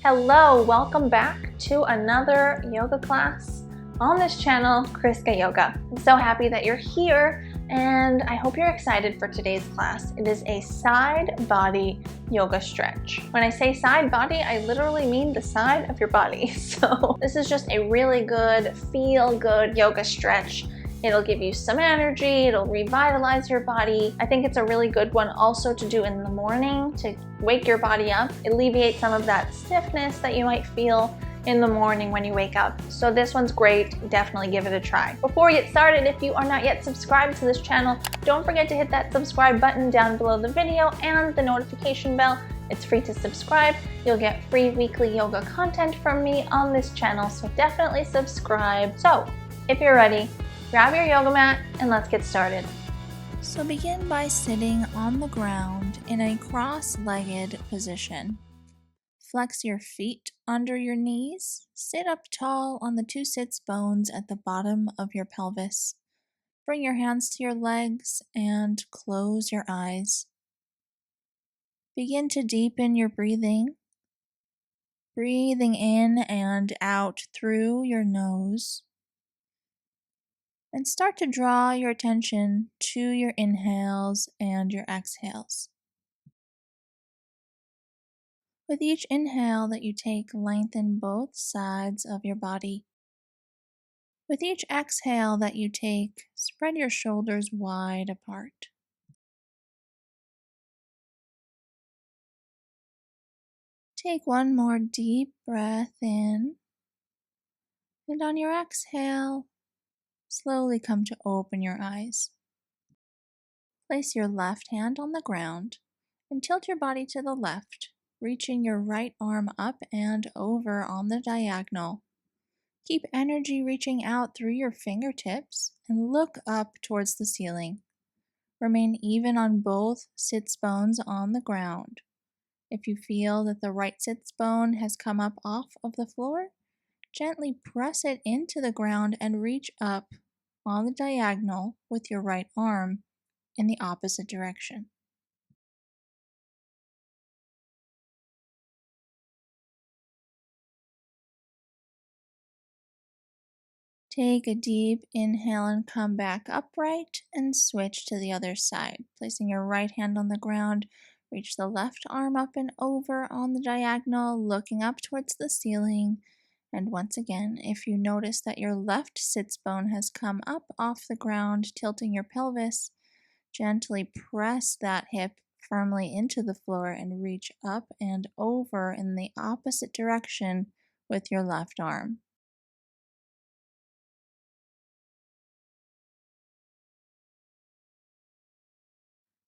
Hello, welcome back to another yoga class on this channel, ChriskaYoga. I'm so happy that you're here and I hope you're excited for today's class. It is a side body yoga stretch. When I say side body, I literally mean the side of your body. So this is just a really good, feel-good yoga stretch. It'll give you some energy, it'll revitalize your body. I think it's a really good one also to do in the morning to wake your body up, alleviate some of that stiffness that you might feel in the morning when you wake up. So this one's great, definitely give it a try. Before we get started, if you are not yet subscribed to this channel, don't forget to hit that subscribe button down below the video and the notification bell. It's free to subscribe. You'll get free weekly yoga content from me on this channel, so definitely subscribe. So if you're ready, grab your yoga mat and let's get started. So begin by sitting on the ground in a cross-legged position. Flex your feet under your knees. Sit up tall on the two sits bones at the bottom of your pelvis. Bring your hands to your legs and close your eyes. Begin to deepen your breathing. Breathing in and out through your nose. And start to draw your attention to your inhales and your exhales. With each inhale that you take, lengthen both sides of your body. With each exhale that you take, spread your shoulders wide apart. Take one more deep breath in, and on your exhale, slowly come to open your eyes. Place your left hand on the ground and tilt your body to the left, reaching your right arm up and over on the diagonal. Keep energy reaching out through your fingertips and look up towards the ceiling. Remain even on both sits bones on the ground. If you feel that the right sits bone has come up off of the floor, gently press it into the ground and reach up on the diagonal with your right arm in the opposite direction. Take a deep inhale and come back upright and switch to the other side. Placing your right hand on the ground, reach the left arm up and over on the diagonal, looking up towards the ceiling. And once again, if you notice that your left sits bone has come up off the ground, tilting your pelvis, gently press that hip firmly into the floor and reach up and over in the opposite direction with your left arm.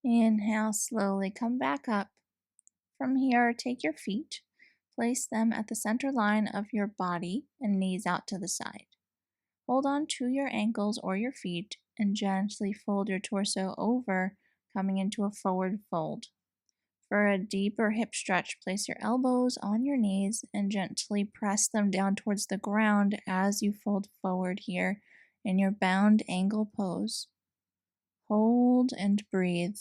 Inhale, slowly come back up. From here, take your feet, place them at the center line of your body and knees out to the side. Hold on to your ankles or your feet and gently fold your torso over, coming into a forward fold. For a deeper hip stretch, place your elbows on your knees and gently press them down towards the ground as you fold forward here in your bound angle pose. Hold and breathe.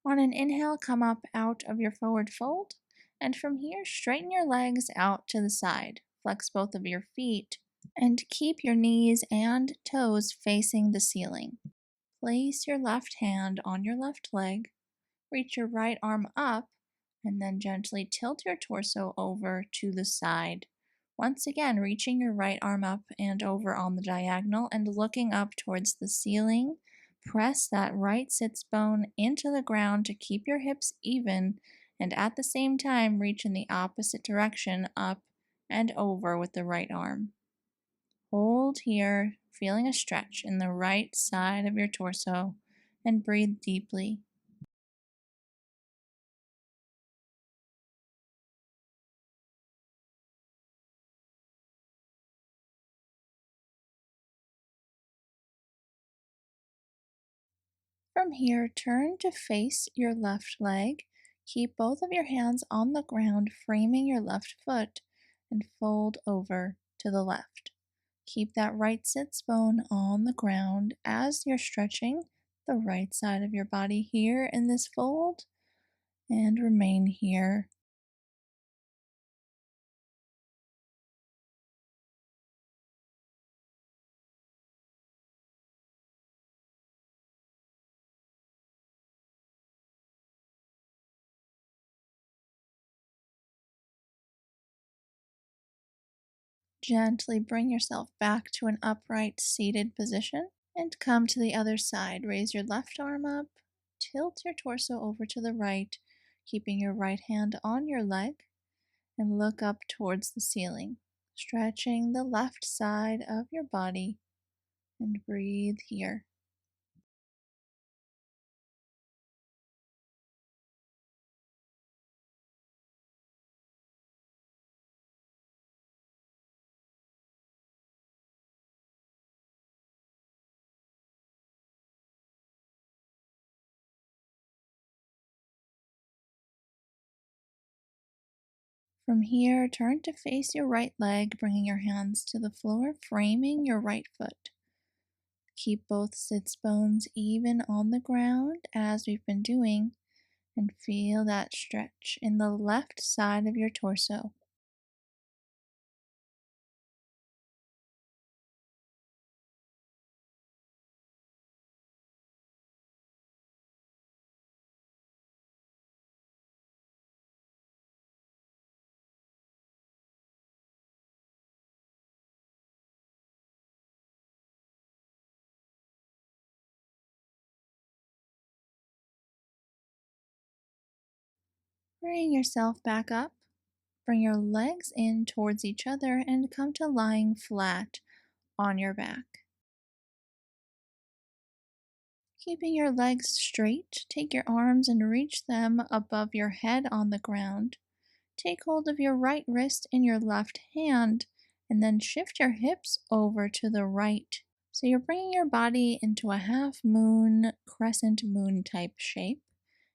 On an inhale, come up out of your forward fold, and from here, straighten your legs out to the side. Flex both of your feet, and keep your knees and toes facing the ceiling. Place your left hand on your left leg, reach your right arm up, and then gently tilt your torso over to the side. Once again, reaching your right arm up and over on the diagonal and looking up towards the ceiling. Press that right sits bone into the ground to keep your hips even, and at the same time reach in the opposite direction up and over with the right arm. Hold here, feeling a stretch in the right side of your torso, and breathe deeply. From here, turn to face your left leg. Keep both of your hands on the ground, framing your left foot, and fold over to the left. Keep that right sits bone on the ground as you're stretching the right side of your body here in this fold, and remain here. Gently bring yourself back to an upright seated position and come to the other side. Raise your left arm up, tilt your torso over to the right, keeping your right hand on your leg, and look up towards the ceiling, stretching the left side of your body, and breathe here. From here, turn to face your right leg, bringing your hands to the floor, framing your right foot. Keep both sits bones even on the ground as we've been doing, and feel that stretch in the left side of your torso. Bring yourself back up. Bring your legs in towards each other and come to lying flat on your back. Keeping your legs straight, take your arms and reach them above your head on the ground. Take hold of your right wrist in your left hand and then shift your hips over to the right. So you're bringing your body into a half moon, crescent moon type shape.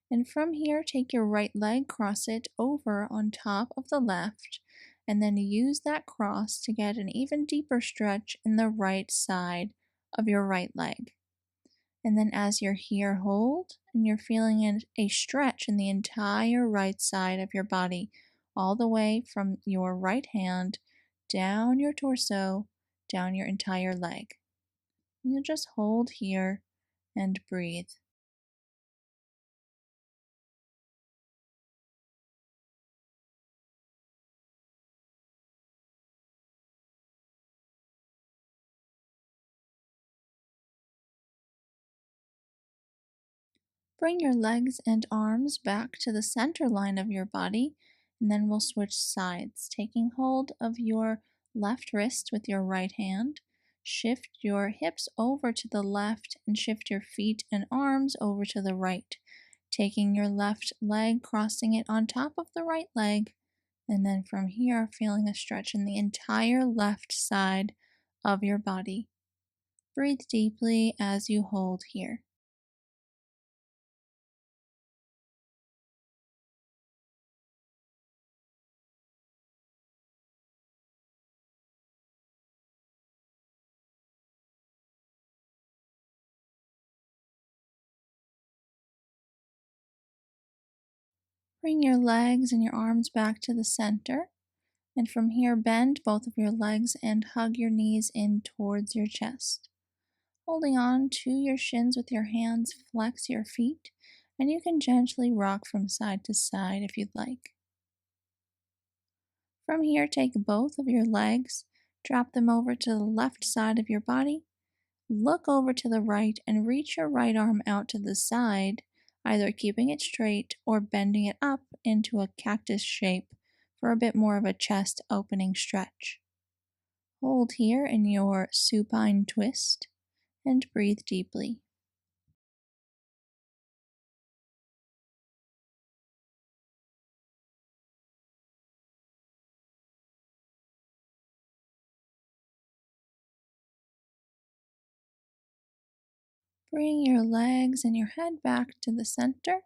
And from here, take your right leg, cross it over on top of the left, and then use that cross to get an even deeper stretch in the right side of your right leg. And then as you're here, hold, and you're feeling a stretch in the entire right side of your body, all the way from your right hand down your torso, down your entire leg. And you'll just hold here and breathe. Bring your legs and arms back to the center line of your body, and then we'll switch sides, taking hold of your left wrist with your right hand. Shift your hips over to the left and shift your feet and arms over to the right, taking your left leg, crossing it on top of the right leg, and then from here, feeling a stretch in the entire left side of your body. Breathe deeply as you hold here. Bring your legs and your arms back to the center, and from here, bend both of your legs and hug your knees in towards your chest. Holding on to your shins with your hands, flex your feet, and you can gently rock from side to side if you'd like. From here, take both of your legs, drop them over to the left side of your body, look over to the right, and reach your right arm out to the side, either keeping it straight or bending it up into a cactus shape for a bit more of a chest opening stretch. Hold here in your supine twist and breathe deeply. Bring your legs and your head back to the center,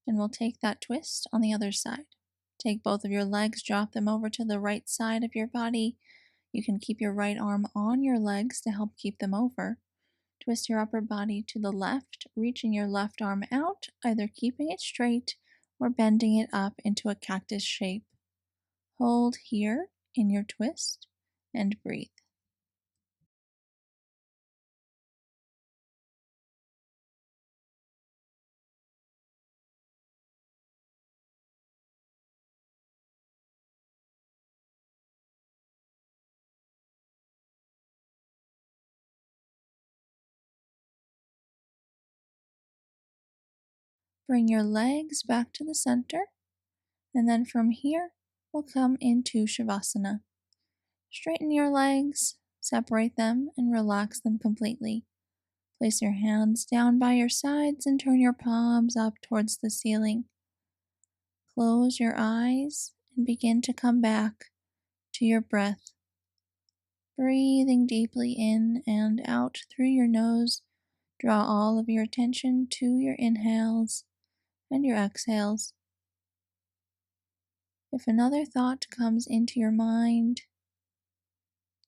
and we'll take that twist on the other side. Take both of your legs, drop them over to the right side of your body. You can keep your right arm on your legs to help keep them over. Twist your upper body to the left, reaching your left arm out, either keeping it straight or bending it up into a cactus shape. Hold here in your twist and breathe. Bring your legs back to the center, and then from here, we'll come into Savasana. Straighten your legs, separate them, and relax them completely. Place your hands down by your sides and turn your palms up towards the ceiling. Close your eyes and begin to come back to your breath. Breathing deeply in and out through your nose, draw all of your attention to your inhales and your exhales. If another thought comes into your mind,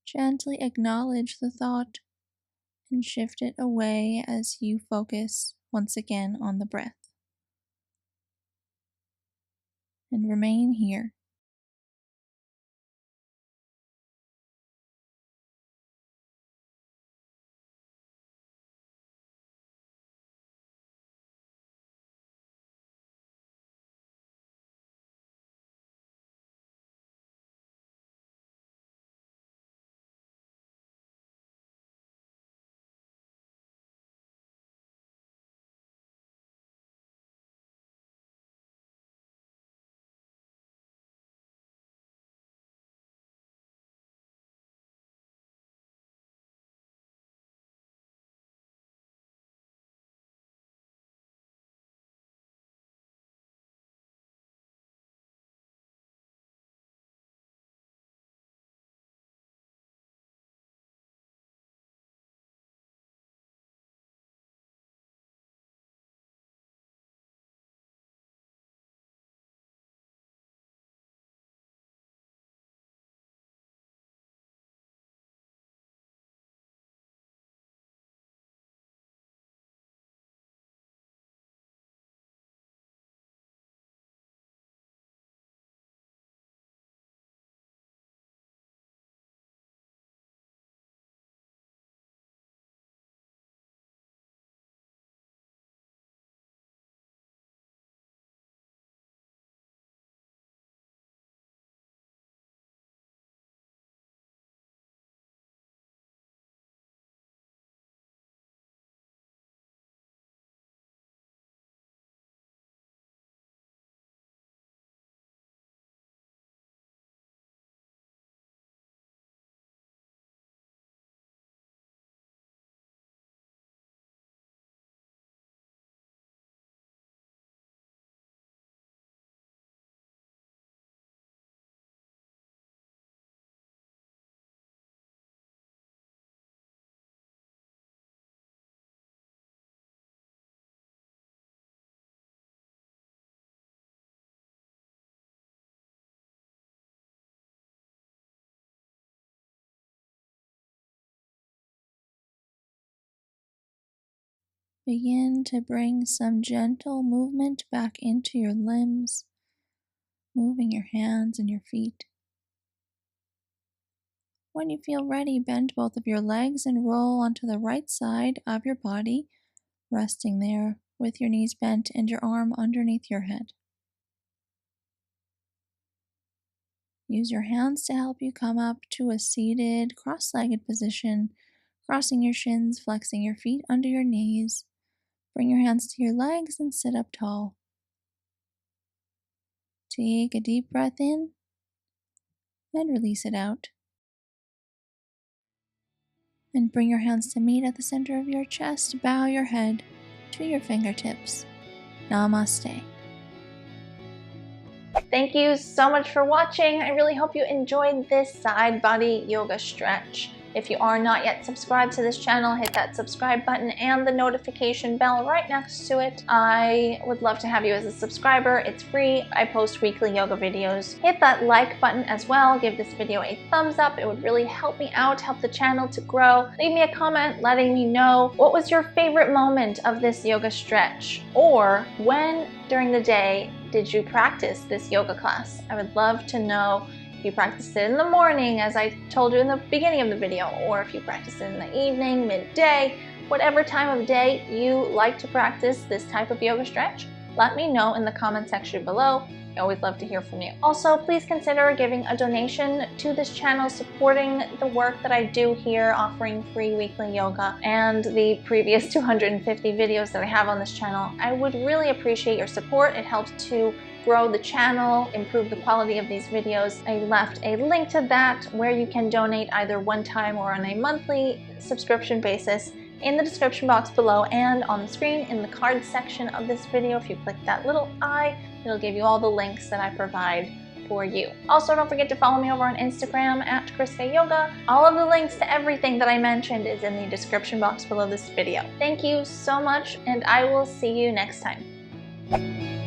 gently acknowledge the thought and shift it away as you focus once again on the breath. And remain here. Begin to bring some gentle movement back into your limbs, moving your hands and your feet. When you feel ready, bend both of your legs and roll onto the right side of your body, resting there with your knees bent and your arm underneath your head. Use your hands to help you come up to a seated, cross-legged position, crossing your shins, flexing your feet under your knees. Bring your hands to your legs and sit up tall. Take a deep breath in and release it out. And bring your hands to meet at the center of your chest. Bow your head to your fingertips. Namaste. Thank you so much for watching. I really hope you enjoyed this side body yoga stretch. If you are not yet subscribed to this channel, hit that subscribe button and the notification bell right next to it. I would love to have you as a subscriber. It's free. I post weekly yoga videos. Hit that like button as well. Give this video a thumbs up. It would really help me out, help the channel to grow. Leave me a comment letting me know what was your favorite moment of this yoga stretch, or when during the day did you practice this yoga class? I would love to know if you practiced it in the morning, as I told you in the beginning of the video, or if you practice it in the evening, midday, whatever time of day you like to practice this type of yoga stretch. Let me know in the comment section below. I always love to hear from you. Also, please consider giving a donation to this channel, supporting the work that I do here, offering free weekly yoga and the previous 250 videos that I have on this channel. I would really appreciate your support. It helps to grow the channel, improve the quality of these videos. I left a link to that where you can donate either one time or on a monthly subscription basis in the description box below and on the screen in the card section of this video. If you click that little eye, it'll give you all the links that I provide for you. Also, don't forget to follow me over on Instagram at ChriskaYoga. All of the links to everything that I mentioned is in the description box below this video. Thank you so much, and I will see you next time.